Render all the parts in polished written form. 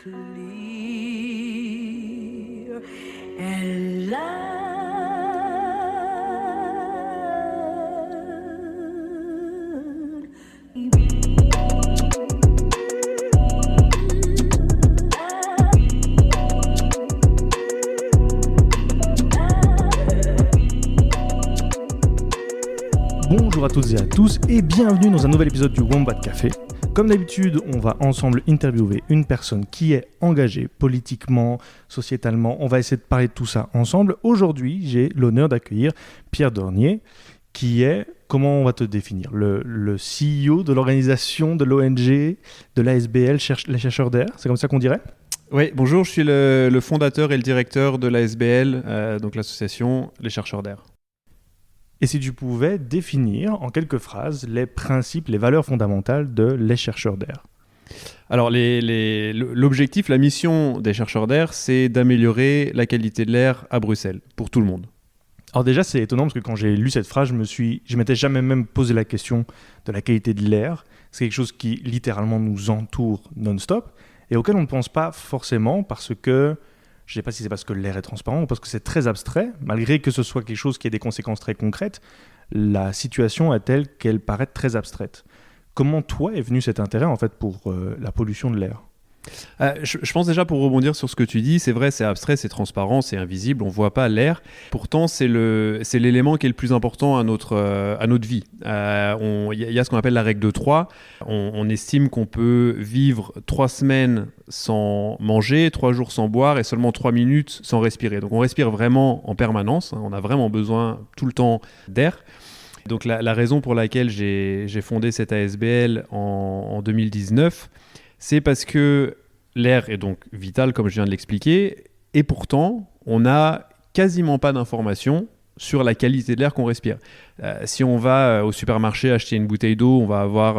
clear and loud. Bonjour à toutes et à tous et bienvenue dans un nouvel épisode du Wombat Café. Comme d'habitude, on va ensemble interviewer une personne qui est engagée politiquement, sociétalement. On va essayer de parler de tout ça ensemble. Aujourd'hui, j'ai l'honneur d'accueillir Pierre Dornier, qui est, comment on va te définir, le CEO de l'organisation de l'ONG, de l'ASBL, les chercheurs d'air, c'est comme ça qu'on dirait ? Oui, bonjour, je suis le fondateur et le directeur de l'ASBL, donc l'association Les Chercheurs d'Air. Et si tu pouvais définir en quelques phrases les principes, les valeurs fondamentales de Les Chercheurs d'air. Alors, l'objectif, la mission des Chercheurs d'air, c'est d'améliorer la qualité de l'air à Bruxelles, pour tout le monde. Alors déjà, c'est étonnant parce que quand j'ai lu cette phrase, je m'étais jamais même posé la question de la qualité de l'air. C'est quelque chose qui littéralement nous entoure non-stop et auquel on ne pense pas forcément parce que, je ne sais pas si c'est parce que l'air est transparent ou parce que c'est très abstrait, malgré que ce soit quelque chose qui ait des conséquences très concrètes, la situation est telle qu'elle paraît très abstraite. Comment toi est venu cet intérêt en fait pour la pollution de l'air ? Je pense déjà, pour rebondir sur ce que tu dis, c'est vrai, c'est abstrait, c'est transparent, c'est invisible, on ne voit pas l'air. Pourtant, c'est l'élément qui est le plus important à notre vie. Il y a ce qu'on appelle la règle de 3. On estime qu'on peut vivre 3 semaines sans manger, 3 jours sans boire et seulement 3 minutes sans respirer. Donc on respire vraiment en permanence, hein, on a vraiment besoin tout le temps d'air. Donc la raison pour laquelle j'ai fondé cette ASBL en 2019, c'est parce que l'air est donc vital, comme je viens de l'expliquer, et pourtant, on n'a quasiment pas d'informations sur la qualité de l'air qu'on respire. Si on va au supermarché acheter une bouteille d'eau, on va avoir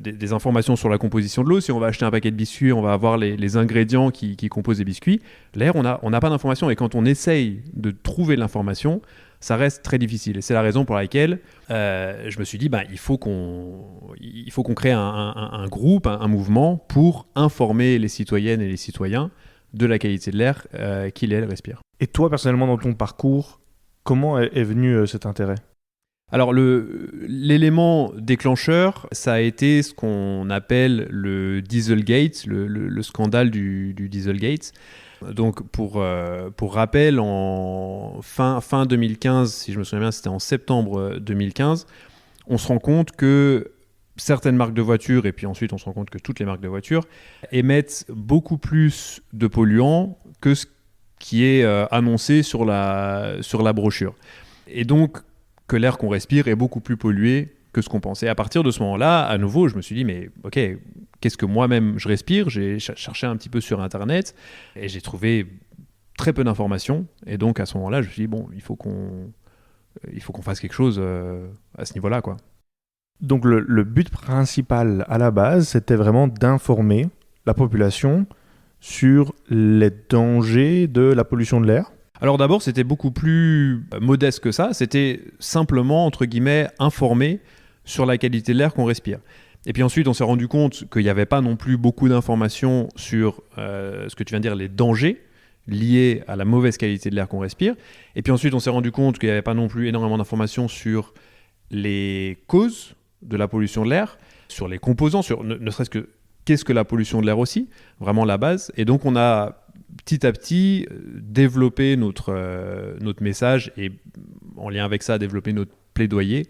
des informations sur la composition de l'eau. Si on va acheter un paquet de biscuits, on va avoir les ingrédients qui composent les biscuits. L'air, on n'a pas d'informations, et quand on essaye de trouver l'information, ça reste très difficile. Et c'est la raison pour laquelle je me suis dit, il faut qu'on crée un groupe, un mouvement pour informer les citoyennes et les citoyens de la qualité de l'air qu'ils et elles respirent. Et toi, personnellement, dans ton parcours, comment est venu cet intérêt ? Alors, l'élément déclencheur, ça a été ce qu'on appelle le Dieselgate, le scandale du Dieselgate. Donc, pour rappel, en fin 2015, si je me souviens bien, c'était en septembre 2015, on se rend compte que certaines marques de voitures, et puis ensuite on se rend compte que toutes les marques de voitures, émettent beaucoup plus de polluants que ce qui est annoncé sur la brochure. Et donc, que l'air qu'on respire est beaucoup plus pollué que ce qu'on pensait. À partir de ce moment-là, à nouveau, je me suis dit, mais ok, qu'est-ce que moi-même je respire ? J'ai cherché un petit peu sur Internet et j'ai trouvé très peu d'informations. Et donc, à ce moment-là, je me suis dit, bon, il faut qu'on fasse quelque chose à ce niveau-là, quoi. Donc, le but principal à la base, c'était vraiment d'informer la population sur les dangers de la pollution de l'air. Alors d'abord, c'était beaucoup plus modeste que ça. C'était simplement, entre guillemets, informer sur la qualité de l'air qu'on respire. Et puis ensuite, on s'est rendu compte qu'il n'y avait pas non plus beaucoup d'informations sur ce que tu viens de dire, les dangers liés à la mauvaise qualité de l'air qu'on respire. Et puis ensuite, on s'est rendu compte qu'il n'y avait pas non plus énormément d'informations sur les causes de la pollution de l'air, sur les composants, sur ne serait-ce que qu'est-ce que la pollution de l'air aussi, vraiment la base. Et donc, on a petit à petit développé notre message et en lien avec ça, développer notre plaidoyer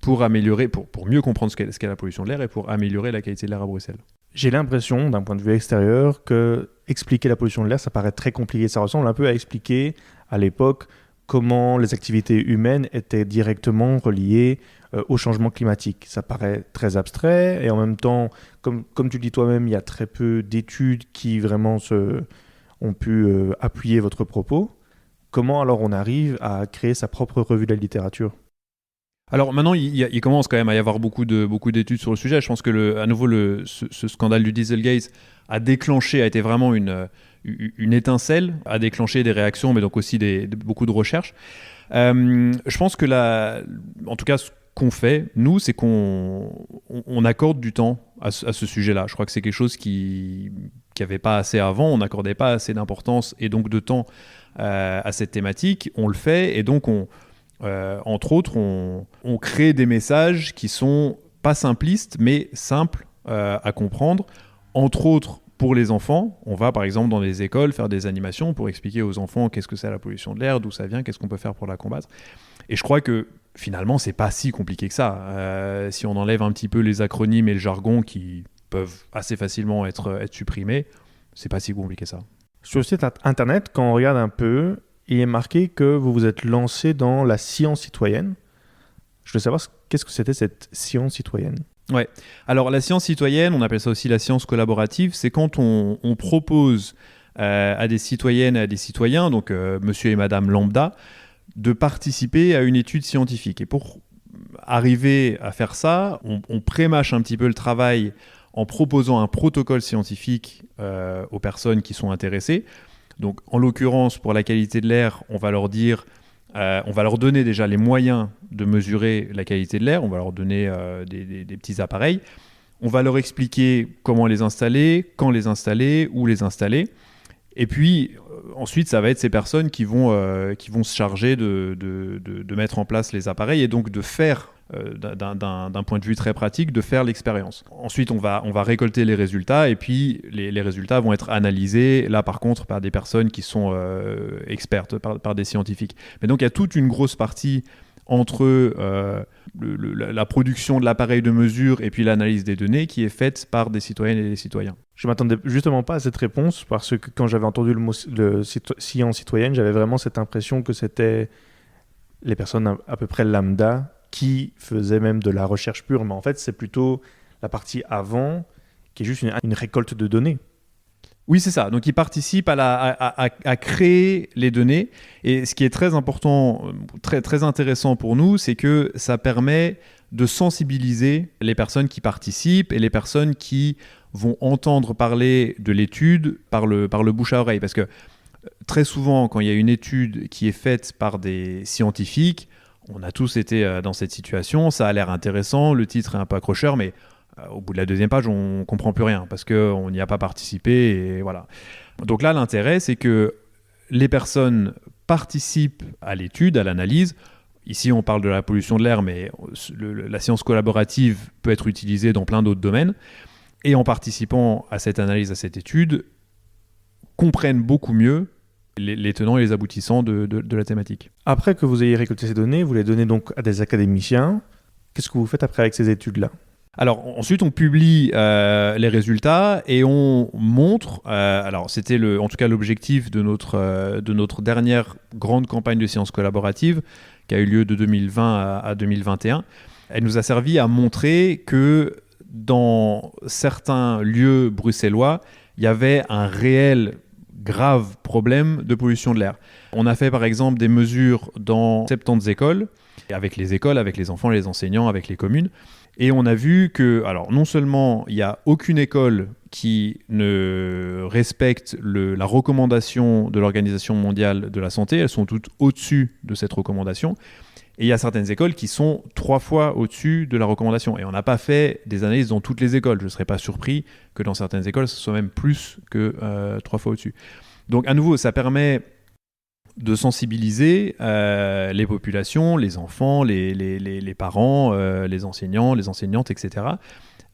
pour améliorer, pour mieux comprendre ce qu'est la pollution de l'air et pour améliorer la qualité de l'air à Bruxelles. J'ai l'impression, d'un point de vue extérieur, que expliquer la pollution de l'air, ça paraît très compliqué. Ça ressemble un peu à expliquer, à l'époque, comment les activités humaines étaient directement reliées au changement climatique. Ça paraît très abstrait et en même temps, comme tu le dis toi-même, il y a très peu d'études qui vraiment ont pu appuyer votre propos. Comment alors on arrive à créer sa propre revue de la littérature ? Alors maintenant, il commence quand même à y avoir beaucoup d'études sur le sujet. Je pense que à nouveau, ce scandale du Dieselgate a été vraiment une étincelle, a déclenché des réactions, mais donc aussi beaucoup de recherches. Je pense que en tout cas, ce qu'on fait, nous, c'est qu'on accorde du temps à ce sujet-là. Je crois que c'est quelque chose qui avait pas assez avant, on n'accordait pas assez d'importance et donc de temps à cette thématique. On le fait et donc entre autres, on crée des messages qui sont pas simplistes, mais simples à comprendre. Entre autres, pour les enfants, on va par exemple dans les écoles faire des animations pour expliquer aux enfants qu'est-ce que c'est la pollution de l'air, d'où ça vient, qu'est-ce qu'on peut faire pour la combattre. Et je crois que finalement, c'est pas si compliqué que ça. Si on enlève un petit peu les acronymes et le jargon qui peuvent assez facilement être supprimés, c'est pas si compliqué que ça. Sur le site internet, quand on regarde un peu, il est marqué que vous vous êtes lancé dans la science citoyenne. Je voulais savoir qu'est-ce que c'était cette science citoyenne. Ouais. Alors la science citoyenne, on appelle ça aussi la science collaborative, c'est quand on propose à des citoyennes et à des citoyens, donc monsieur et madame lambda, de participer à une étude scientifique. Et pour arriver à faire ça, on prémâche un petit peu le travail en proposant un protocole scientifique aux personnes qui sont intéressées. Donc en l'occurrence, pour la qualité de l'air, on va leur dire... on va leur donner déjà les moyens de mesurer la qualité de l'air, on va leur donner des petits appareils, on va leur expliquer comment les installer, quand les installer, où les installer, et puis ensuite ça va être ces personnes qui vont se charger de mettre en place les appareils et donc de faire, d'un point de vue très pratique, de faire l'expérience. Ensuite on va récolter les résultats et puis les résultats vont être analysés là par contre par des personnes qui sont expertes, par des scientifiques. Mais donc il y a toute une grosse partie entre la production de l'appareil de mesure et puis l'analyse des données qui est faite par des citoyennes et des citoyens. Je ne m'attendais justement pas à cette réponse parce que quand j'avais entendu le mot science citoyenne, j'avais vraiment cette impression que c'était les personnes à peu près lambda qui faisaient même de la recherche pure. Mais en fait, c'est plutôt la partie avant qui est juste une récolte de données. Oui, c'est ça. Donc, ils participent à créer les données. Et ce qui est très important, très, très intéressant pour nous, c'est que ça permet de sensibiliser les personnes qui participent et les personnes qui vont entendre parler de l'étude par le bouche à oreille. Parce que très souvent, quand il y a une étude qui est faite par des scientifiques, on a tous été dans cette situation, ça a l'air intéressant, le titre est un peu accrocheur, mais au bout de la deuxième page, on ne comprend plus rien parce qu'on n'y a pas participé. Et voilà. Donc là, l'intérêt, c'est que les personnes participent à l'étude, à l'analyse. Ici, on parle de la pollution de l'air, mais la science collaborative peut être utilisée dans plein d'autres domaines. Et en participant à cette analyse, à cette étude, comprennent beaucoup mieux les tenants et les aboutissants de la thématique. Après que vous ayez récolté ces données, vous les donnez donc à des académiciens. Qu'est-ce que vous faites après avec ces études-là ? Alors ensuite on publie les résultats et on montre, alors c'était en tout cas l'objectif de notre dernière grande campagne de sciences collaboratives qui a eu lieu de 2020 à 2021. Elle nous a servi à montrer que dans certains lieux bruxellois, il y avait un réel grave problème de pollution de l'air. On a fait par exemple des mesures dans 70 écoles, avec les enfants, les enseignants, avec les communes. Et on a vu que, alors non seulement il n'y a aucune école qui ne respecte la recommandation de l'Organisation mondiale de la santé, elles sont toutes au-dessus de cette recommandation, et il y a certaines écoles qui sont 3 fois au-dessus de la recommandation. Et on n'a pas fait des analyses dans toutes les écoles. Je ne serais pas surpris que dans certaines écoles, ce soit même plus que 3 fois au-dessus. Donc à nouveau, ça permet de sensibiliser les populations, les enfants, les parents, les enseignants, les enseignantes, etc.,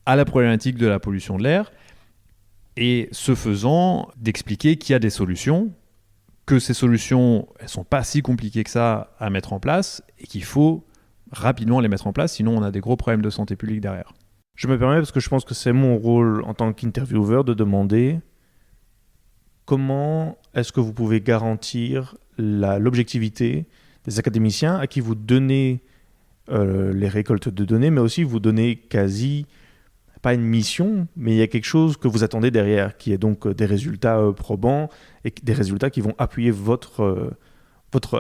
à la problématique de la pollution de l'air, et ce faisant, d'expliquer qu'il y a des solutions, que ces solutions, elles ne sont pas si compliquées que ça à mettre en place, et qu'il faut rapidement les mettre en place, sinon on a des gros problèmes de santé publique derrière. Je me permets, parce que je pense que c'est mon rôle en tant qu'intervieweur de demander comment est-ce que vous pouvez garantir l'objectivité des académiciens à qui vous donnez les récoltes de données, mais aussi vous donnez quasi, pas une mission, mais il y a quelque chose que vous attendez derrière, qui est donc des résultats probants et des résultats qui vont appuyer votre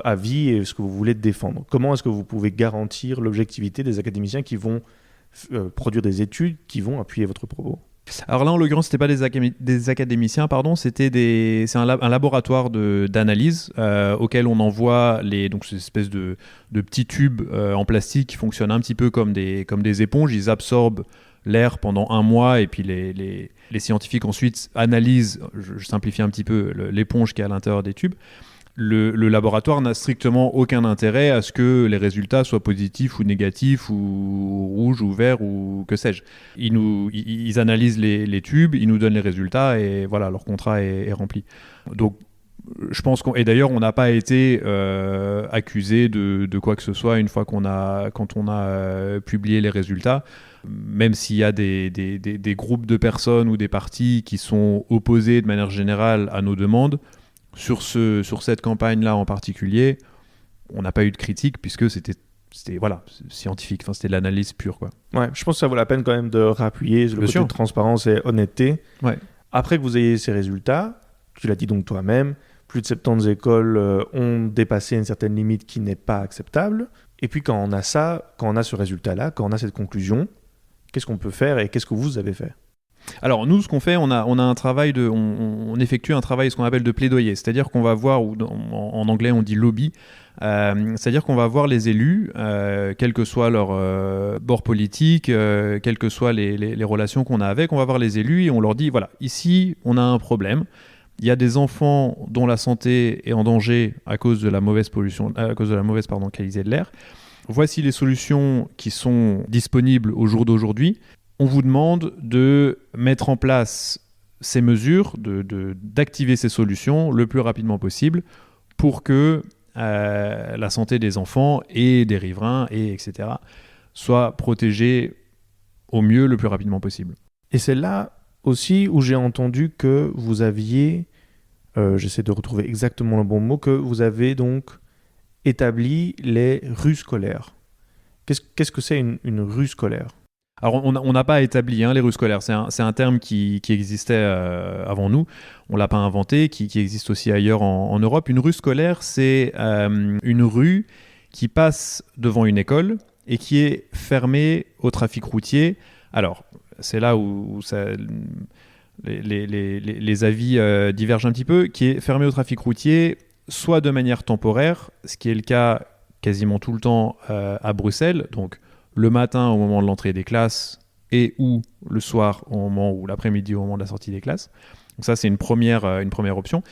avis et ce que vous voulez défendre. Comment est-ce que vous pouvez garantir l'objectivité des académiciens qui vont produire des études qui vont appuyer votre propos ? Alors là, en l'occurrence, c'était pas des académiciens, c'est un laboratoire d'analyse auquel on envoie donc ces espèces de petits tubes en plastique qui fonctionnent un petit peu comme des éponges. Ils absorbent l'air pendant un mois et puis les scientifiques ensuite analysent, je simplifie un petit peu, l'éponge qui est à l'intérieur des tubes, le laboratoire n'a strictement aucun intérêt à ce que les résultats soient positifs ou négatifs ou rouges ou verts ou que sais-je. Ils analysent les tubes, ils nous donnent les résultats et voilà, leur contrat est rempli. Donc, je pense et d'ailleurs, on n'a pas été accusé de quoi que ce soit une fois quand on a publié les résultats. Même s'il y a des groupes de personnes ou des partis qui sont opposés de manière générale à nos demandes, sur cette campagne-là en particulier, on n'a pas eu de critique puisque c'était voilà, scientifique, enfin, c'était de l'analyse pure, quoi. Ouais, je pense que ça vaut la peine quand même de rappuyer le côté de transparence et honnêteté. Ouais. Après que vous ayez ces résultats, tu l'as dit donc toi-même, plus de 70 écoles ont dépassé une certaine limite qui n'est pas acceptable. Et puis quand on a ça, quand on a ce résultat-là, quand on a cette conclusion, qu'est-ce qu'on peut faire et qu'est-ce que vous avez fait ? Alors nous, ce qu'on fait, on effectue un travail, ce qu'on appelle de plaidoyer, c'est-à-dire qu'on va voir, ou en anglais on dit lobby, c'est-à-dire qu'on va voir les élus, quel que soit leur bord politique, quelles que soient les relations qu'on a avec, on va voir les élus et on leur dit, voilà, ici on a un problème, il y a des enfants dont la santé est en danger à cause de la mauvaise qualité de l'air. Voici les solutions qui sont disponibles au jour d'aujourd'hui. On vous demande de mettre en place ces mesures, d'activer ces solutions le plus rapidement possible pour que la santé des enfants et des riverains, etc., soit protégée au mieux le plus rapidement possible. Et c'est là aussi où j'ai entendu que vous aviez, j'essaie de retrouver exactement le bon mot, que vous avez donc établi les rues scolaires. Qu'est-ce que c'est une rue scolaire ? Alors, on n'a pas établi les rues scolaires. C'est un terme qui existait avant nous. On ne l'a pas inventé, qui existe aussi ailleurs en Europe. Une rue scolaire, c'est une rue qui passe devant une école et qui est fermée au trafic routier. Alors, c'est là où les avis divergent un petit peu, qui est fermée au trafic routier, soit de manière temporaire, ce qui est le cas quasiment tout le temps à Bruxelles, donc le matin au moment de l'entrée des classes et ou le soir ou l'après-midi au moment de la sortie des classes. Donc ça, c'est une première option.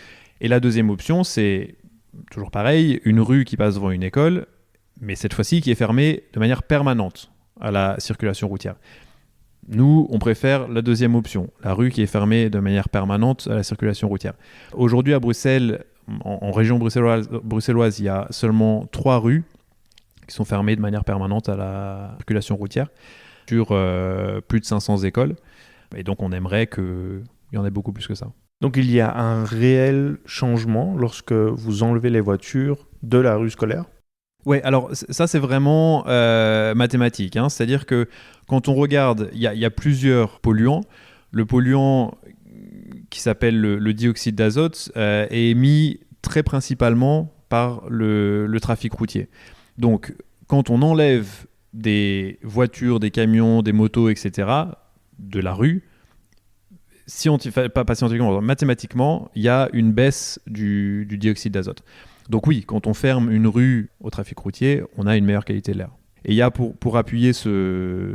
Et la deuxième option, c'est toujours pareil, une rue qui passe devant une école, mais cette fois-ci qui est fermée de manière permanente à la circulation routière. Nous, on préfère la deuxième option, la rue qui est fermée de manière permanente à la circulation routière. Aujourd'hui à Bruxelles, en région bruxelloise, il y a seulement 3 rues qui sont fermées de manière permanente à la circulation routière sur plus de 500 écoles. Et donc, on aimerait qu'il y en ait beaucoup plus que ça. Donc, il y a un réel changement lorsque vous enlevez les voitures de la rue scolaire ? Oui, alors ça, c'est vraiment mathématique. C'est-à-dire que quand on regarde, il y a plusieurs polluants. Le polluant qui s'appelle le dioxyde d'azote est émis très principalement par le trafic routier. Donc, quand on enlève des voitures, des camions, des motos, etc., de la rue, pas scientifiquement, mathématiquement, il y a une baisse du dioxyde d'azote. Donc oui, quand on ferme une rue au trafic routier, on a une meilleure qualité de l'air. Et il y a, pour appuyer ce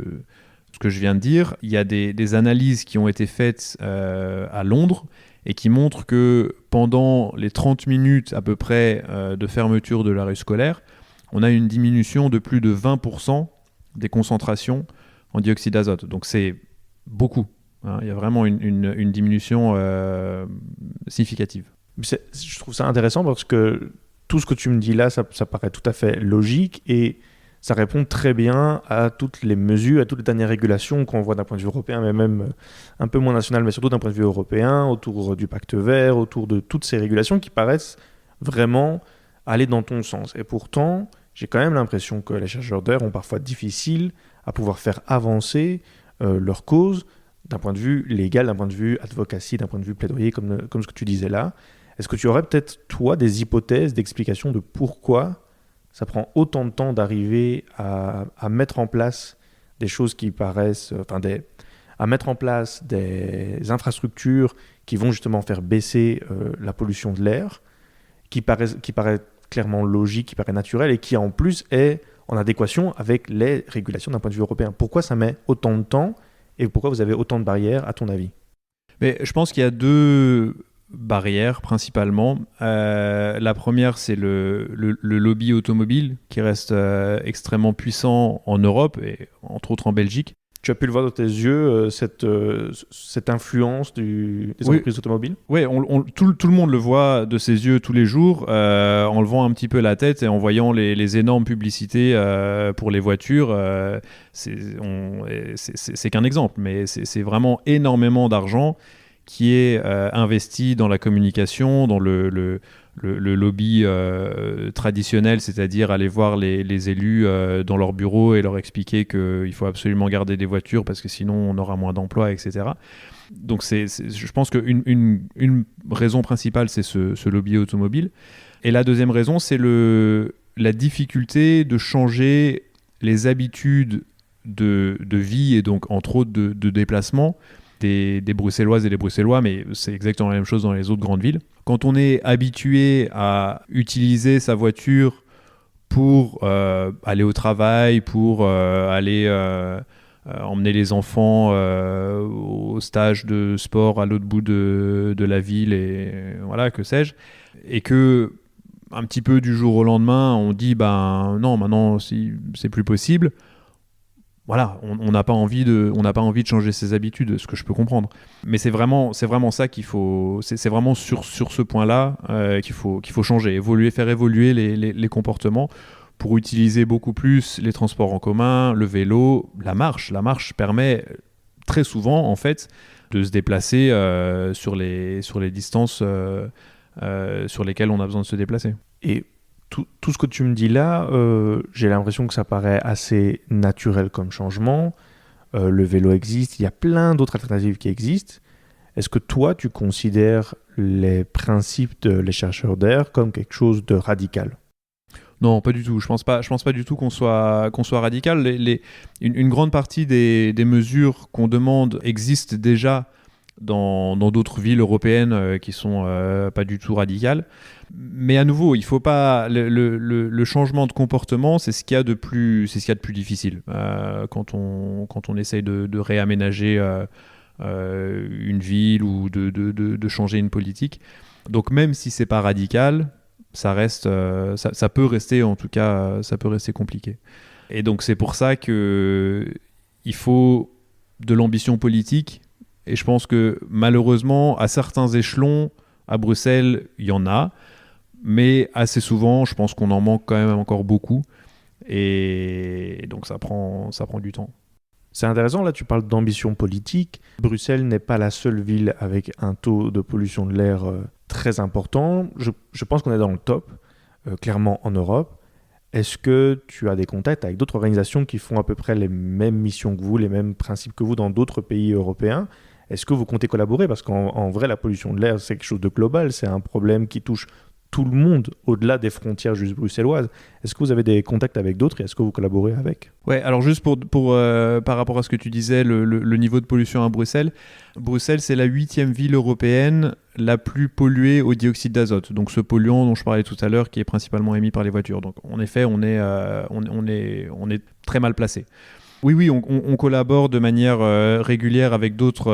que je viens de dire, il y a des analyses qui ont été faites à Londres et qui montrent que pendant les 30 minutes à peu près de fermeture de la rue scolaire, on a une diminution de plus de 20% des concentrations en dioxyde d'azote. Donc c'est beaucoup. Il y a vraiment une diminution significative. Je trouve ça intéressant parce que tout ce que tu me dis là, ça paraît tout à fait logique et ça répond très bien à toutes les mesures, à toutes les dernières régulations qu'on voit d'un point de vue européen, mais même un peu moins national, mais surtout d'un point de vue européen, autour du pacte vert, autour de toutes ces régulations qui paraissent vraiment aller dans ton sens. Et pourtant, j'ai quand même l'impression que les chercheurs d'air ont parfois difficile à pouvoir faire avancer leur cause d'un point de vue légal, d'un point de vue advocacy, d'un point de vue plaidoyer, comme ce que tu disais là. Est-ce que tu aurais peut-être, toi, des hypothèses, d'explications de pourquoi ça prend autant de temps d'arriver à mettre en place des choses qui paraissent... à mettre en place des infrastructures qui vont justement faire baisser la pollution de l'air, qui paraît clairement logique, qui paraît naturel et qui en plus est en adéquation avec les régulations d'un point de vue européen. Pourquoi ça met autant de temps et pourquoi vous avez autant de barrières, à ton avis? Mais je pense qu'il y a deux barrières principalement. La première, c'est le lobby automobile qui reste extrêmement puissant en Europe et entre autres en Belgique. Tu as pu le voir dans tes yeux, cette influence des entreprises automobiles? Oui, tout le monde le voit de ses yeux tous les jours, en levant un petit peu la tête et en voyant les énormes publicités pour les voitures. C'est qu'un exemple, mais c'est vraiment énormément d'argent qui est investi dans la communication, dans le lobby traditionnel, c'est-à-dire aller voir les élus dans leur bureau et leur expliquer qu'il faut absolument garder des voitures parce que sinon on aura moins d'emplois, etc. Donc je pense qu'une raison principale, c'est ce lobby automobile. Et la deuxième raison, c'est la difficulté de changer les habitudes de vie et donc entre autres de déplacement des Bruxelloises et des Bruxellois, mais c'est exactement la même chose dans les autres grandes villes. Quand on est habitué à utiliser sa voiture pour aller au travail, pour aller emmener les enfants au stage de sport à l'autre bout de la ville, et voilà, que sais-je, et que un petit peu du jour au lendemain, on dit non, maintenant c'est plus possible. Voilà, on n'a pas envie de changer ses habitudes, ce que je peux comprendre. Mais c'est vraiment ça qu'il faut. C'est vraiment sur ce point-là qu'il faut changer, faire évoluer les comportements pour utiliser beaucoup plus les transports en commun, le vélo, la marche. La marche permet très souvent, en fait, de se déplacer sur les distances sur lesquelles on a besoin de se déplacer. Et tout ce que tu me dis là, j'ai l'impression que ça paraît assez naturel comme changement. Le vélo existe, il y a plein d'autres alternatives qui existent. Est-ce que toi, tu considères les principes les chercheurs d'air comme quelque chose de radical? Non, pas du tout. Je pense pas du tout qu'on soit radical. Une grande partie des mesures qu'on demande existent déjà dans d'autres villes européennes qui sont pas du tout radicales. Mais à nouveau, il faut pas le changement de comportement, c'est ce qu'il y a de plus difficile quand on essaye de réaménager une ville ou de changer une politique. Donc même si c'est pas radical, ça peut rester, en tout cas, ça peut rester compliqué. Et donc c'est pour ça que il faut de l'ambition politique. Et je pense que malheureusement, à certains échelons, à Bruxelles, il y en a. Mais assez souvent, je pense qu'on en manque quand même encore beaucoup. Et donc ça prend du temps. C'est intéressant, là tu parles d'ambition politique. Bruxelles n'est pas la seule ville avec un taux de pollution de l'air très important. Je pense qu'on est dans le top, clairement en Europe. Est-ce que tu as des contacts avec d'autres organisations qui font à peu près les mêmes missions que vous, les mêmes principes que vous dans d'autres pays européens? Est-ce que vous comptez collaborer? Parce qu'en vrai, la pollution de l'air, c'est quelque chose de global. C'est un problème qui touche tout le monde, au-delà des frontières juste bruxelloises. Est-ce que vous avez des contacts avec d'autres et est-ce que vous collaborez avec? Ouais, alors juste par rapport à ce que tu disais, le niveau de pollution à Bruxelles, c'est la 8e ville européenne la plus polluée au dioxyde d'azote. Donc ce polluant dont je parlais tout à l'heure, qui est principalement émis par les voitures. Donc en effet, on est très mal placé. Oui, on collabore de manière régulière avec d'autres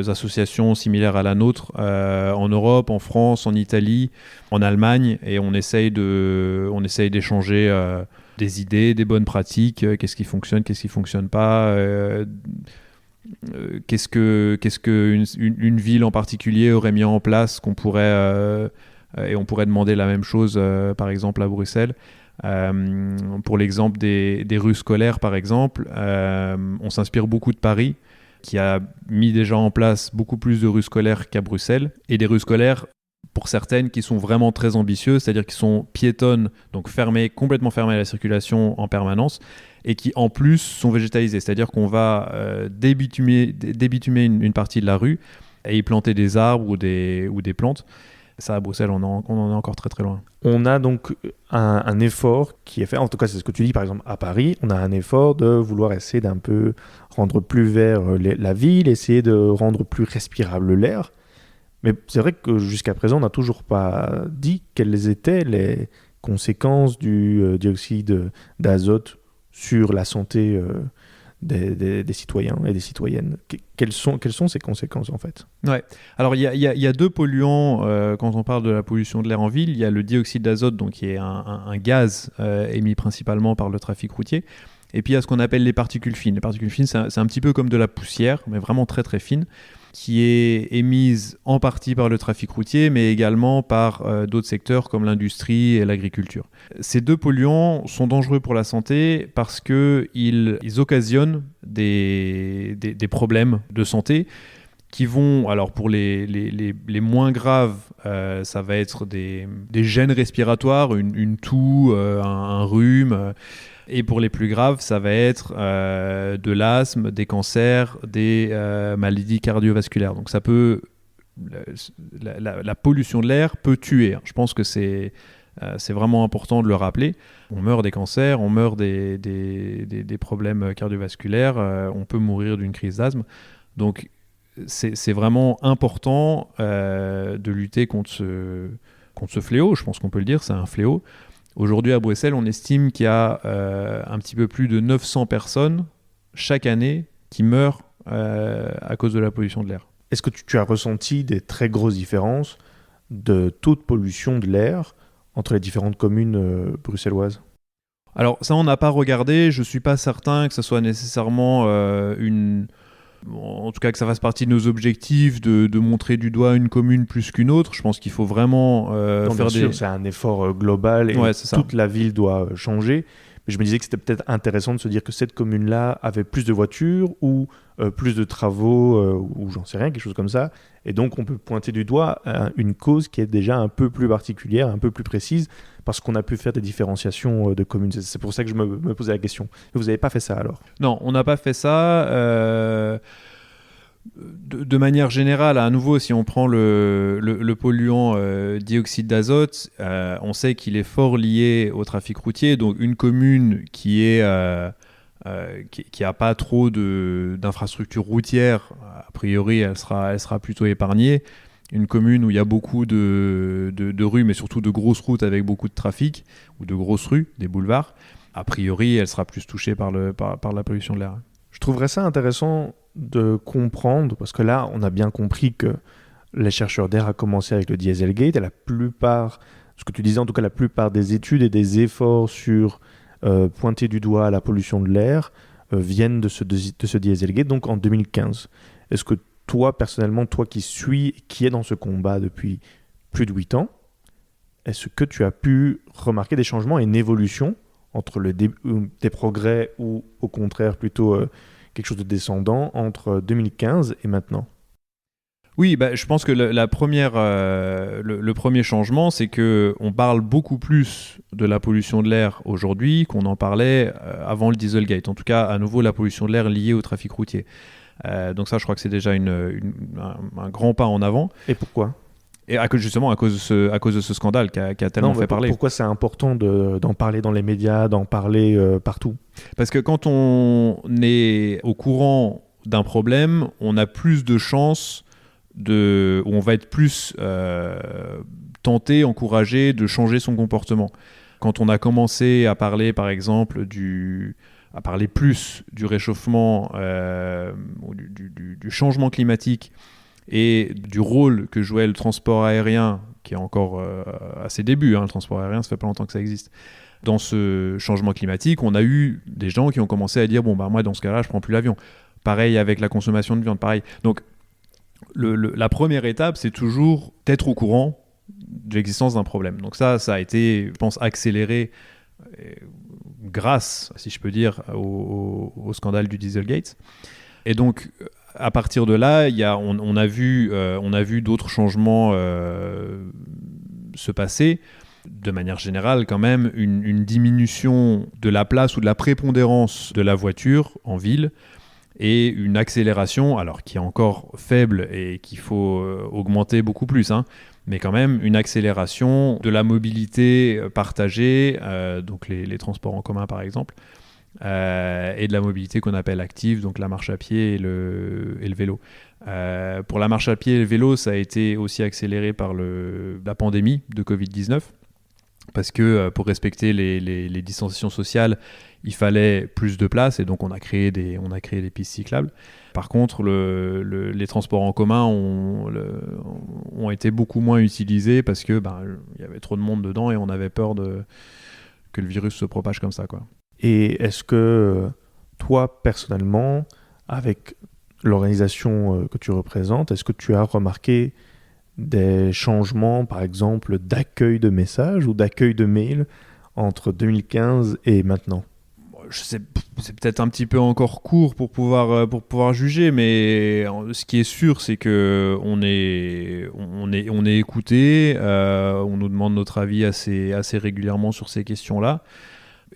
associations similaires à la nôtre en Europe, en France, en Italie, en Allemagne, et on essaye d'échanger des idées, des bonnes pratiques, qu'est-ce qui fonctionne, qu'est-ce qui fonctionne pas, qu'est-ce que une ville en particulier aurait mis en place qu'on pourrait et on pourrait demander la même chose par exemple à Bruxelles. Pour l'exemple des rues scolaires, par exemple, on s'inspire beaucoup de Paris, qui a mis déjà en place beaucoup plus de rues scolaires qu'à Bruxelles, et des rues scolaires, pour certaines, qui sont vraiment très ambitieuses, c'est-à-dire qui sont piétonnes, donc complètement fermées à la circulation en permanence, et qui en plus sont végétalisées, c'est-à-dire qu'on va débitumer une partie de la rue et y planter des arbres ou des plantes. Ça, à Bruxelles, on en est encore très très loin. On a donc un effort qui est fait, en tout cas c'est ce que tu dis par exemple à Paris, on a un effort de vouloir essayer d'un peu rendre plus vert la ville, essayer de rendre plus respirable l'air. Mais c'est vrai que jusqu'à présent, on n'a toujours pas dit quelles étaient les conséquences du dioxyde d'azote sur la santé des citoyens et des citoyennes. Quelles sont ces conséquences en fait? Ouais. Alors il y a deux polluants quand on parle de la pollution de l'air en ville. Il y a le dioxyde d'azote, donc qui est un gaz émis principalement par le trafic routier. Et puis il y a ce qu'on appelle les particules fines. Les particules fines, c'est un petit peu comme de la poussière, mais vraiment très très fine, qui est émise en partie par le trafic routier, mais également par d'autres secteurs comme l'industrie et l'agriculture. Ces deux polluants sont dangereux pour la santé parce qu'ils occasionnent des problèmes de santé qui vont, alors pour les moins graves, ça va être des gènes respiratoires, une toux, un rhume. Et pour les plus graves, ça va être de l'asthme, des cancers, des maladies cardiovasculaires. Donc ça peut, la pollution de l'air peut tuer. Je pense que c'est vraiment important de le rappeler. On meurt des cancers, on meurt des problèmes cardiovasculaires, on peut mourir d'une crise d'asthme. Donc c'est vraiment important de lutter contre ce fléau. Je pense qu'on peut le dire, c'est un fléau. Aujourd'hui, à Bruxelles, on estime qu'il y a un petit peu plus de 900 personnes chaque année qui meurent à cause de la pollution de l'air. Est-ce que tu as ressenti des très grosses différences de taux de pollution de l'air entre les différentes communes bruxelloises? Alors ça, on n'a pas regardé. Je ne suis pas certain que ce soit nécessairement en tout cas que ça fasse partie de nos objectifs de montrer du doigt une commune plus qu'une autre. Je pense qu'il faut vraiment bien sûr, c'est un effort global et toute la ville doit changer. Mais je me disais que c'était peut-être intéressant de se dire que cette commune-là avait plus de voitures ou plus de travaux ou j'en sais rien, quelque chose comme ça. Et donc on peut pointer du doigt une cause qui est déjà un peu plus particulière, un peu plus précise, parce qu'on a pu faire des différenciations de communes. C'est pour ça que je me posais la question. Vous n'avez pas fait ça alors? Non, on n'a pas fait ça. De manière générale, à nouveau, si on prend le polluant dioxyde d'azote, on sait qu'il est fort lié au trafic routier. Donc une commune qui a pas trop d'infrastructures routières, a priori, elle sera plutôt épargnée. Une commune où il y a beaucoup de rues, mais surtout de grosses routes avec beaucoup de trafic, ou de grosses rues, des boulevards, a priori, elle sera plus touchée par la pollution de l'air. Je trouverais ça intéressant de comprendre, parce que là, on a bien compris que les chercheurs d'air a commencé avec le Dieselgate, et la plupart, ce que tu disais, en tout cas, la plupart des études et des efforts sur pointer du doigt la pollution de l'air viennent de ce Dieselgate, donc en 2015. Est-ce que toi, personnellement, toi qui es dans ce combat depuis plus de 8 ans, est-ce que tu as pu remarquer des changements et une évolution entre des progrès ou au contraire plutôt quelque chose de descendant entre 2015 et maintenant? Oui, je pense que le premier changement, c'est qu'on parle beaucoup plus de la pollution de l'air aujourd'hui qu'on en parlait avant le Dieselgate. En tout cas, à nouveau, la pollution de l'air liée au trafic routier. Donc ça, je crois que c'est déjà un grand pas en avant. Et pourquoi ? Et justement à cause de ce scandale qui a tellement fait parler. Pourquoi c'est important d'en parler dans les médias, d'en parler partout ? Parce que quand on est au courant d'un problème, on a plus de chances ou on va être plus tenté, encouragé de changer son comportement. Quand on a commencé à parler, par exemple, à parler plus du réchauffement, ou du changement climatique et du rôle que jouait le transport aérien, qui est encore à ses débuts, le transport aérien, ça fait pas longtemps que ça existe. Dans ce changement climatique, on a eu des gens qui ont commencé à dire moi dans ce cas-là, je prends plus l'avion. Pareil avec la consommation de viande, pareil. Donc la première étape, c'est toujours d'être au courant de l'existence d'un problème. Donc ça a été, je pense, accéléré grâce, si je peux dire, au scandale du Dieselgate. Et donc, à partir de là, on a vu d'autres changements se passer. De manière générale, quand même, une diminution de la place ou de la prépondérance de la voiture en ville et une accélération, alors qui est encore faible et qu'il faut augmenter beaucoup plus, mais quand même une accélération de la mobilité partagée, donc les transports en commun par exemple, et de la mobilité qu'on appelle active, donc la marche à pied et le vélo. Pour la marche à pied et le vélo, ça a été aussi accéléré par la pandémie de Covid-19. parce que pour respecter les distanciations sociales, il fallait plus de place et donc on a créé des pistes cyclables. Par contre, les transports en commun ont été beaucoup moins utilisés parce que y avait trop de monde dedans et on avait peur que le virus se propage comme ça, quoi. Et est-ce que toi, personnellement, avec l'organisation que tu représentes, est-ce que tu as remarqué des changements, par exemple, d'accueil de messages ou d'accueil de mails entre 2015 et maintenant ? C'est peut-être un petit peu encore court pour pouvoir juger, mais ce qui est sûr, c'est que on est écouté, on nous demande notre avis assez régulièrement sur ces questions-là,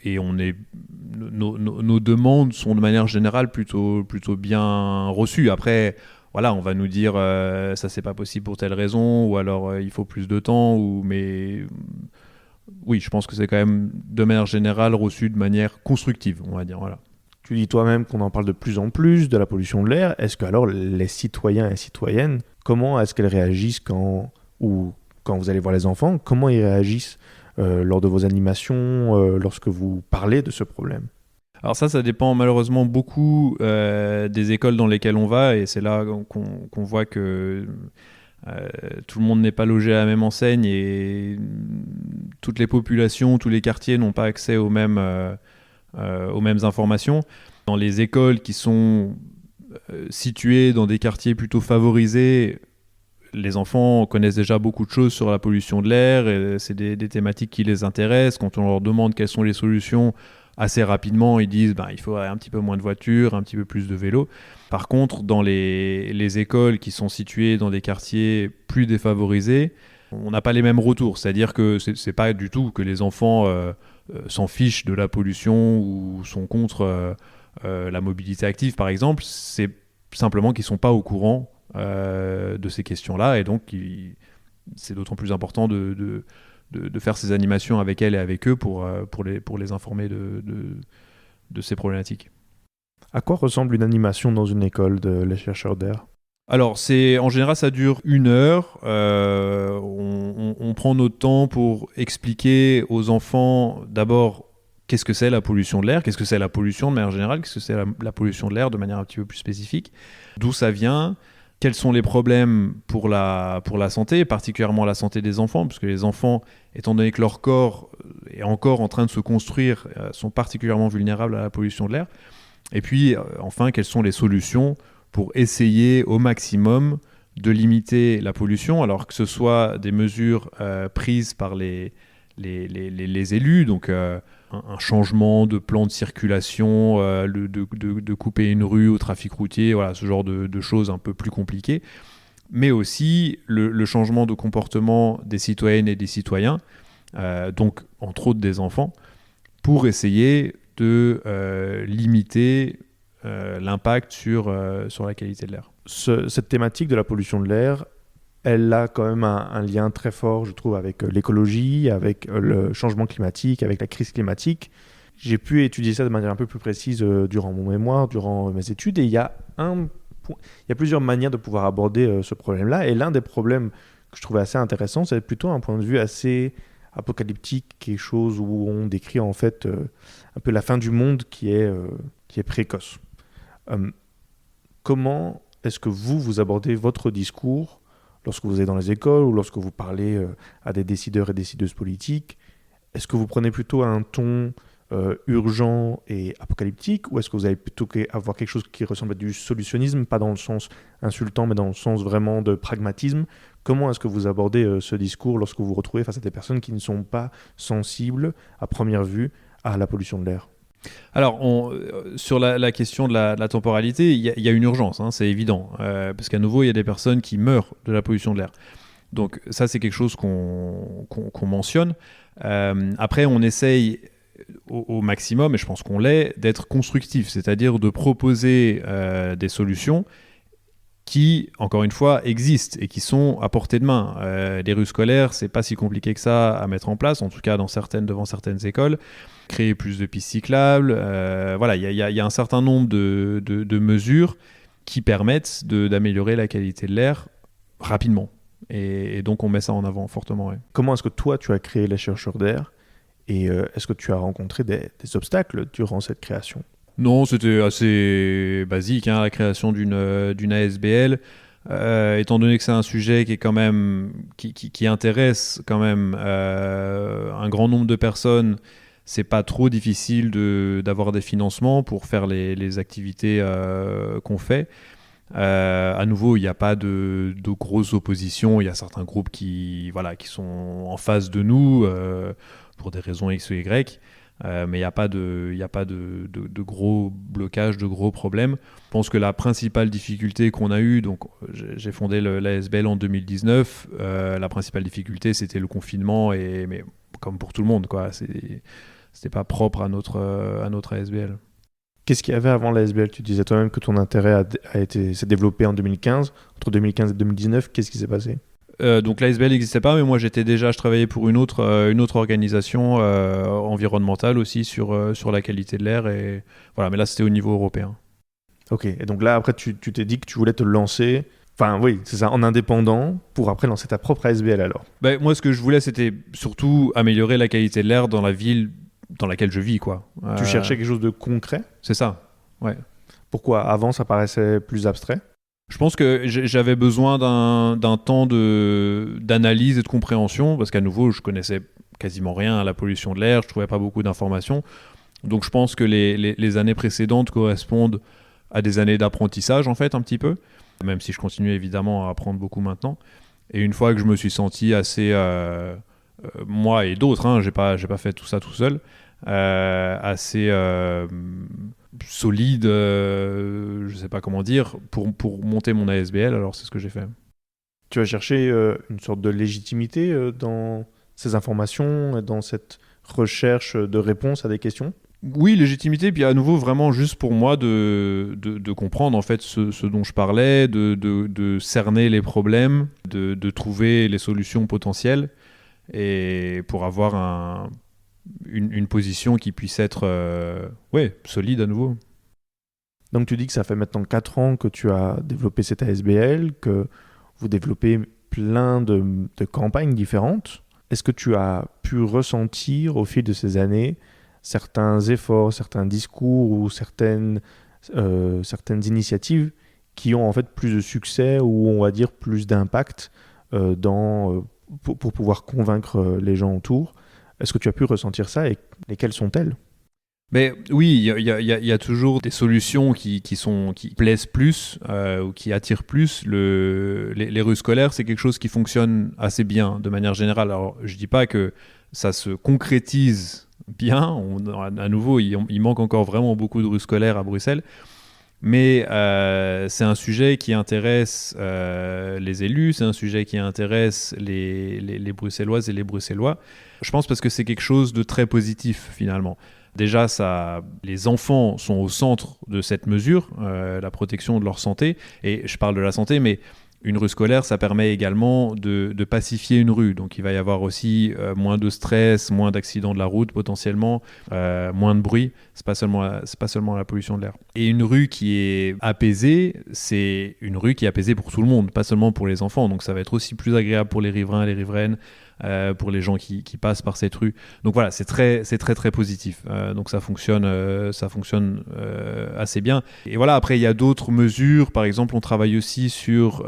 et nos demandes sont de manière générale plutôt bien reçues. Après, voilà, on va nous dire ça c'est pas possible pour telle raison, ou alors il faut plus de temps, mais oui, je pense que c'est quand même de manière générale reçu de manière constructive, on va dire. Voilà. Tu dis toi-même qu'on en parle de plus en plus de la pollution de l'air. Est-ce que alors les citoyens et citoyennes, comment est-ce qu'elles réagissent quand vous allez voir les enfants, comment ils réagissent lors de vos animations, lorsque vous parlez de ce problème ? Alors ça dépend malheureusement beaucoup des écoles dans lesquelles on va, et c'est là qu'on voit que tout le monde n'est pas logé à la même enseigne et toutes les populations, tous les quartiers n'ont pas accès aux mêmes informations. Dans les écoles qui sont situées dans des quartiers plutôt favorisés, les enfants connaissent déjà beaucoup de choses sur la pollution de l'air, et c'est des thématiques qui les intéressent. Quand on leur demande quelles sont les solutions, assez rapidement, ils disent il faudrait un petit peu moins de voitures, un petit peu plus de vélos. Par contre, dans les écoles qui sont situées dans des quartiers plus défavorisés, on n'a pas les mêmes retours. C'est-à-dire que c'est pas du tout que les enfants s'en fichent de la pollution ou sont contre la mobilité active, par exemple. C'est simplement qu'ils ne sont pas au courant de ces questions-là, et donc c'est d'autant plus important de faire ces animations avec elles et avec eux pour les informer de ces problématiques. À quoi ressemble une animation dans une école de Les Chercheurs d'Air ? Alors, en général, ça dure 1 heure. On prend notre temps pour expliquer aux enfants, d'abord, qu'est-ce que c'est la pollution de l'air, qu'est-ce que c'est la pollution de manière générale, qu'est-ce que c'est la pollution de l'air de manière un petit peu plus spécifique, d'où ça vient, quels sont les problèmes pour la santé, particulièrement la santé des enfants, parce que les enfants, étant donné que leur corps est encore en train de se construire, sont particulièrement vulnérables à la pollution de l'air. Et puis, enfin, quelles sont les solutions pour essayer au maximum de limiter la pollution, alors que ce soit des mesures prises par les élus, donc un changement de plan de circulation, de couper une rue au trafic routier, voilà, ce genre de choses un peu plus compliquées, mais aussi le changement de comportement des citoyennes et des citoyens, donc entre autres des enfants, pour essayer de limiter l'impact sur la qualité de l'air. Cette thématique de la pollution de l'air, elle a quand même un lien très fort, je trouve, avec l'écologie, avec le changement climatique, avec la crise climatique. J'ai pu étudier ça de manière un peu plus précise durant mon mémoire, durant mes études, et il y a plusieurs manières de pouvoir aborder ce problème-là. Et l'un des problèmes que je trouvais assez intéressant, c'est plutôt un point de vue assez apocalyptique, quelque chose où on décrit en fait un peu la fin du monde qui est précoce. Comment est-ce que vous abordez votre discours lorsque vous êtes dans les écoles ou lorsque vous parlez à des décideurs et décideuses politiques? Est-ce que vous prenez plutôt un ton urgent et apocalyptique, ou est-ce que vous allez plutôt avoir quelque chose qui ressemble à du solutionnisme, pas dans le sens insultant, mais dans le sens vraiment de pragmatisme? Comment est-ce que vous abordez ce discours lorsque vous vous retrouvez face à des personnes qui ne sont pas sensibles, à première vue, à la pollution de l'air? Alors, sur la question de la temporalité, il y a une urgence, hein, c'est évident, parce qu'à nouveau, il y a des personnes qui meurent de la pollution de l'air. Donc ça, c'est quelque chose qu'on mentionne. Après, on essaye au maximum, et je pense qu'on l'est, d'être constructif, c'est-à-dire de proposer des solutions qui, encore une fois, existent et qui sont à portée de main. Les rues scolaires, c'est pas si compliqué que ça à mettre en place, en tout cas devant certaines écoles. Créer plus de pistes cyclables, voilà, il y a un certain nombre de mesures qui permettent d'améliorer la qualité de l'air rapidement. Et donc on met ça en avant fortement. Ouais. Comment est-ce que toi, tu as créé les chercheurs d'air et est-ce que tu as rencontré des obstacles durant cette création? Non, c'était assez basique, la création d'une ASBL. Étant donné que c'est un sujet qui est quand même qui intéresse quand même un grand nombre de personnes, c'est pas trop difficile d'avoir des financements pour faire les activités qu'on fait. À nouveau, il n'y a pas de grosses oppositions. Il y a certains groupes qui sont en face de nous pour des raisons X ou Y. Mais il n'y a pas de gros blocages, de gros problèmes. Je pense que la principale difficulté qu'on a eue, donc j'ai fondé l'ASBL en 2019, la principale difficulté c'était le confinement, mais comme pour tout le monde, quoi, c'était pas propre à notre ASBL. Qu'est-ce qu'il y avait avant l'ASBL? Tu disais toi-même que ton intérêt s'est développé en 2015. Entre 2015 et 2019, qu'est-ce qui s'est passé? Donc l'ASBL n'existait pas, mais moi je travaillais pour une autre organisation environnementale aussi sur la qualité de l'air. Et voilà, mais là c'était au niveau européen. Ok, et donc là après tu t'es dit que tu voulais te lancer, enfin oui, c'est ça, en indépendant, pour après lancer ta propre ASBL alors. Moi ce que je voulais c'était surtout améliorer la qualité de l'air dans la ville dans laquelle je vis, quoi. Tu cherchais quelque chose de concret? C'est ça, ouais. Pourquoi? Avant ça paraissait plus abstrait? Je pense que j'avais besoin d'un temps d'analyse et de compréhension, parce qu'à nouveau, je connaissais quasiment rien à la pollution de l'air, je trouvais pas beaucoup d'informations. Donc je pense que les années précédentes correspondent à des années d'apprentissage, en fait, un petit peu, même si je continue évidemment à apprendre beaucoup maintenant. Et une fois que je me suis senti assez, moi et d'autres, j'ai pas fait tout ça tout seul, assez solide, je sais pas comment dire, pour monter mon ASBL, alors c'est ce que j'ai fait. Tu as cherché une sorte de légitimité dans ces informations, dans cette recherche de réponse à des questions? Oui, légitimité, puis à nouveau vraiment juste pour moi de comprendre en fait ce dont je parlais, de cerner les problèmes, de trouver les solutions potentielles, et pour avoir une position qui puisse être solide à nouveau. Donc tu dis que ça fait maintenant 4 ans que tu as développé cette ASBL, que vous développez plein de campagnes différentes. Est-ce que tu as pu ressentir au fil de ces années certains efforts, certains discours ou certaines initiatives qui ont en fait plus de succès ou on va dire plus d'impact pour pouvoir convaincre les gens autour? Est-ce que tu as pu ressentir ça et lesquelles sont-elles? Mais oui, il y a toujours des solutions qui plaisent plus ou qui attirent plus. Les rues scolaires, c'est quelque chose qui fonctionne assez bien de manière générale. Alors, je dis pas que ça se concrétise bien. À nouveau, il manque encore vraiment beaucoup de rues scolaires à Bruxelles. Mais c'est un sujet qui intéresse les élus, c'est un sujet qui intéresse les Bruxelloises et les Bruxellois. Je pense parce que c'est quelque chose de très positif finalement. Déjà, les enfants sont au centre de cette mesure, la protection de leur santé. Et je parle de la santé, mais une rue scolaire, ça permet également de pacifier une rue. Donc il va y avoir aussi moins de stress, moins d'accidents de la route potentiellement, moins de bruit. C'est pas seulement la pollution de l'air. Et une rue qui est apaisée, c'est une rue qui est apaisée pour tout le monde, pas seulement pour les enfants. Donc ça va être aussi plus agréable pour les riverains et les riveraines, pour les gens qui passent par cette rue. Donc voilà, c'est très très positif. Donc ça fonctionne assez bien. Et voilà, après il y a d'autres mesures. Par exemple, on travaille aussi sur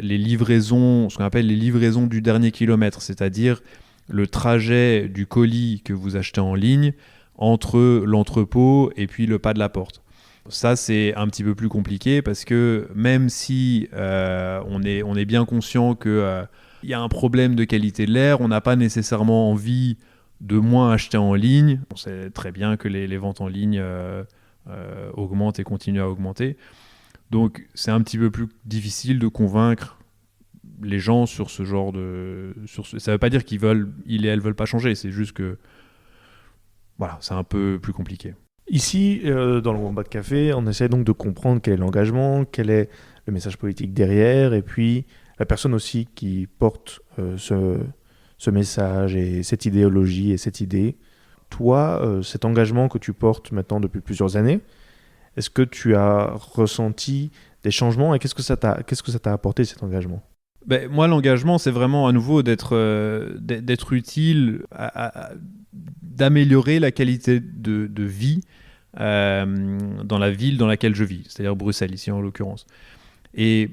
les livraisons, ce qu'on appelle les livraisons du dernier kilomètre, c'est-à-dire le trajet du colis que vous achetez en ligne entre l'entrepôt et puis le pas de la porte. Ça, c'est un petit peu plus compliqué parce que même si on est bien conscient que il y a un problème de qualité de l'air, on n'a pas nécessairement envie de moins acheter en ligne. On sait très bien que les ventes en ligne augmentent et continuent à augmenter. Donc c'est un petit peu plus difficile de convaincre les gens sur ce genre de... Ça ne veut pas dire qu'ils et elles veulent pas changer, c'est juste que voilà, c'est un peu plus compliqué. Ici, dans le Wombat Café, on essaie donc de comprendre quel est l'engagement, quel est le message politique derrière, et puis la personne aussi qui porte ce message et cette idéologie et cette idée. Toi, cet engagement que tu portes maintenant depuis plusieurs années, est-ce que tu as ressenti des changements et qu'est-ce que ça t'a apporté cet engagement? Moi, l'engagement, c'est vraiment à nouveau d'être utile, d'améliorer la qualité de vie dans la ville dans laquelle je vis, c'est-à-dire Bruxelles, ici en l'occurrence. Et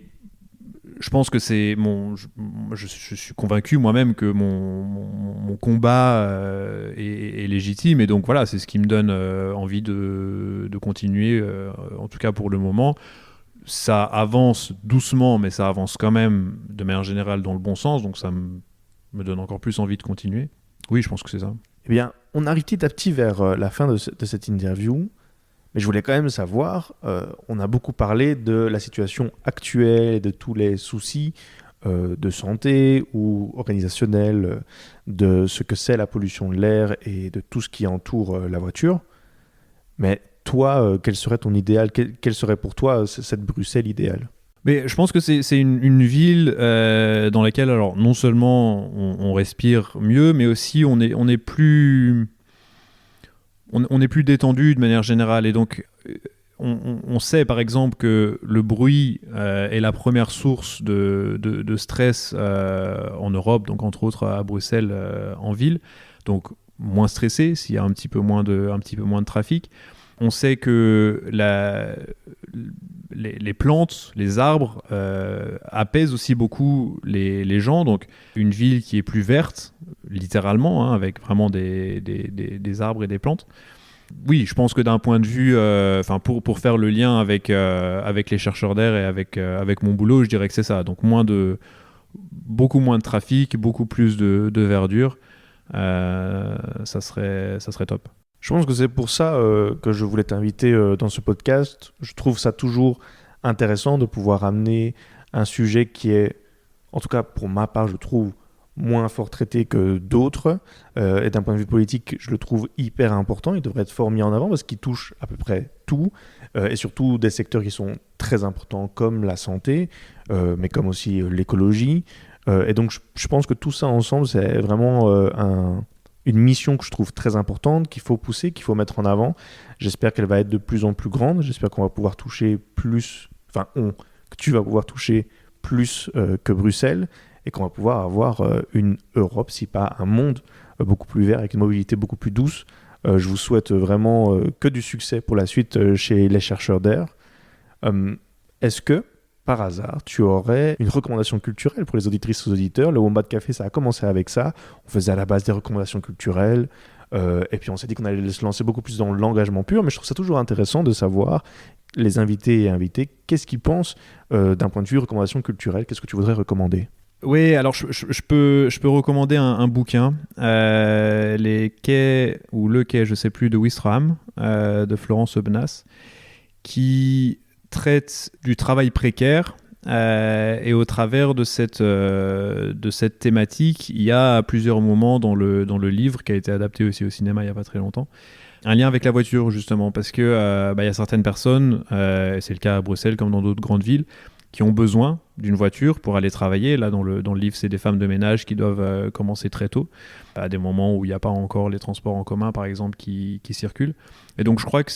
je pense que je suis convaincu moi-même que mon combat est légitime, et donc voilà, c'est ce qui me donne envie de continuer, en tout cas pour le moment. Ça avance doucement, mais ça avance quand même de manière générale dans le bon sens, donc ça me donne encore plus envie de continuer. Oui, je pense que c'est ça. Eh bien, on arrive petit à petit vers la fin de cette interview, mais je voulais quand même savoir, on a beaucoup parlé de la situation actuelle et de tous les soucis de santé ou organisationnels, de ce que c'est la pollution de l'air et de tout ce qui entoure la voiture. Mais toi, quel serait ton idéal ? Quelle serait pour toi cette Bruxelles idéale ? Mais je pense que c'est une ville dans laquelle, alors, non seulement on respire mieux, mais aussi on est plus détendu de manière générale. Et donc, on sait par exemple que le bruit est la première source de stress en Europe, donc entre autres à Bruxelles en ville. Donc, moins stressé s'il y a un petit peu moins de trafic. On sait que les plantes, les arbres apaisent aussi beaucoup les gens. Donc, une ville qui est plus verte, littéralement, avec vraiment des arbres et des plantes. Oui, je pense que d'un point de vue, pour faire le lien avec les chercheurs d'air et avec mon boulot, je dirais que c'est ça. Donc, beaucoup moins de trafic, beaucoup plus de verdure. Ça serait top. Je pense que c'est pour ça que je voulais t'inviter dans ce podcast. Je trouve ça toujours intéressant de pouvoir amener un sujet qui est, en tout cas pour ma part, je trouve moins fort traité que d'autres. Et d'un point de vue politique, je le trouve hyper important. Il devrait être fort mis en avant parce qu'il touche à peu près tout. Et surtout des secteurs qui sont très importants comme la santé, mais comme aussi l'écologie. Et donc je pense que tout ça ensemble, c'est vraiment une mission que je trouve très importante, qu'il faut pousser, qu'il faut mettre en avant. J'espère qu'elle va être de plus en plus grande. J'espère qu'on va pouvoir toucher plus, que tu vas pouvoir toucher plus que Bruxelles et qu'on va pouvoir avoir une Europe, si pas un monde beaucoup plus vert avec une mobilité beaucoup plus douce. Je vous souhaite vraiment que du succès pour la suite chez les chercheurs d'air. Est-ce que, par hasard, tu aurais une recommandation culturelle pour les auditrices et les auditeurs ? Le Wombat Café, ça a commencé avec ça. On faisait à la base des recommandations culturelles. Et puis on s'est dit qu'on allait se lancer beaucoup plus dans l'engagement pur. Mais je trouve ça toujours intéressant de savoir, les invités et invitées, qu'est-ce qu'ils pensent d'un point de vue recommandation culturelle ? Qu'est-ce que tu voudrais recommander ? Oui, alors je peux recommander un bouquin, Les quais, ou Le quai, je ne sais plus, de Ouistreham, de Florence Aubenas, qui traite du travail précaire, et au travers de cette thématique, il y a à plusieurs moments dans le livre, qui a été adapté aussi au cinéma il n'y a pas très longtemps, un lien avec la voiture justement, parce que y a certaines personnes, et c'est le cas à Bruxelles comme dans d'autres grandes villes, qui ont besoin d'une voiture pour aller travailler. Là, dans le livre, c'est des femmes de ménage qui doivent commencer très tôt, à des moments où il n'y a pas encore les transports en commun, par exemple, qui circulent. Et donc, je crois que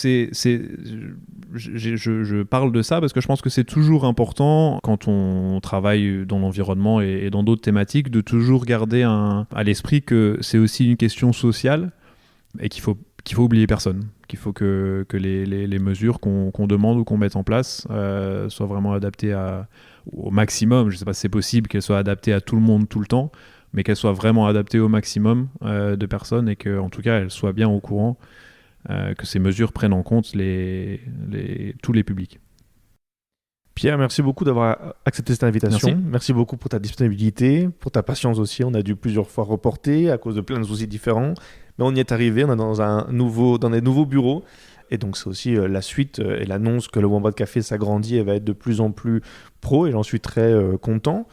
je parle de ça parce que je pense que c'est toujours important, quand on travaille dans l'environnement et dans d'autres thématiques, de toujours garder à l'esprit que c'est aussi une question sociale et qu'il faut oublier personne, qu'il faut que les mesures qu'on demande ou qu'on mette en place soient vraiment adaptées au maximum. Je ne sais pas si c'est possible qu'elles soient adaptées à tout le monde tout le temps, mais qu'elles soient vraiment adaptées au maximum de personnes, et qu'en tout cas elles soient bien au courant que ces mesures prennent en compte tous les publics. Pierre, merci beaucoup d'avoir accepté cette invitation. Merci beaucoup pour ta disponibilité, pour ta patience aussi. On a dû plusieurs fois reporter à cause de plein de soucis différents. Mais on y est arrivé, on est dans des nouveaux bureaux. Et donc c'est aussi la suite et l'annonce que le Wombat Café s'agrandit et va être de plus en plus pro. Et j'en suis très content.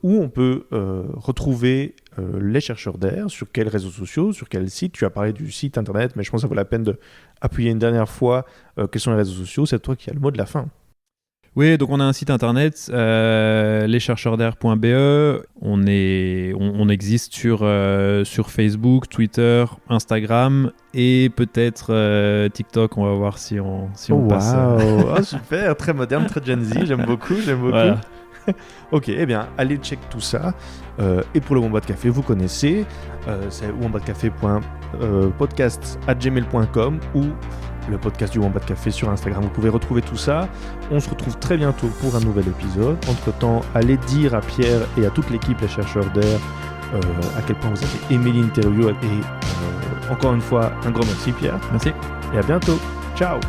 Où on peut retrouver les chercheurs d'air, sur quels réseaux sociaux, sur quel site. Tu as parlé du site internet, mais je pense que ça vaut la peine d'appuyer une dernière fois quels sont les réseaux sociaux. C'est toi qui as le mot de la fin. Oui, donc on a un site internet, lescharcheursdair.be. On existe sur Facebook, Twitter, Instagram et peut-être TikTok. On va voir si on passe. Oh, super, très moderne, très Gen Z. J'aime beaucoup. Voilà. Ok, eh bien, allez check tout ça. Et pour le Wombat Café, vous connaissez, c'est wombatcafé.podcast@gmail.com ou le podcast du Wombat Café sur Instagram. Vous pouvez retrouver tout ça. On se retrouve très bientôt pour un nouvel épisode. Entre-temps, allez dire à Pierre et à toute l'équipe, les chercheurs d'air, à quel point vous avez aimé l'interview. Et encore une fois, un grand merci Pierre. Merci. Et à bientôt. Ciao.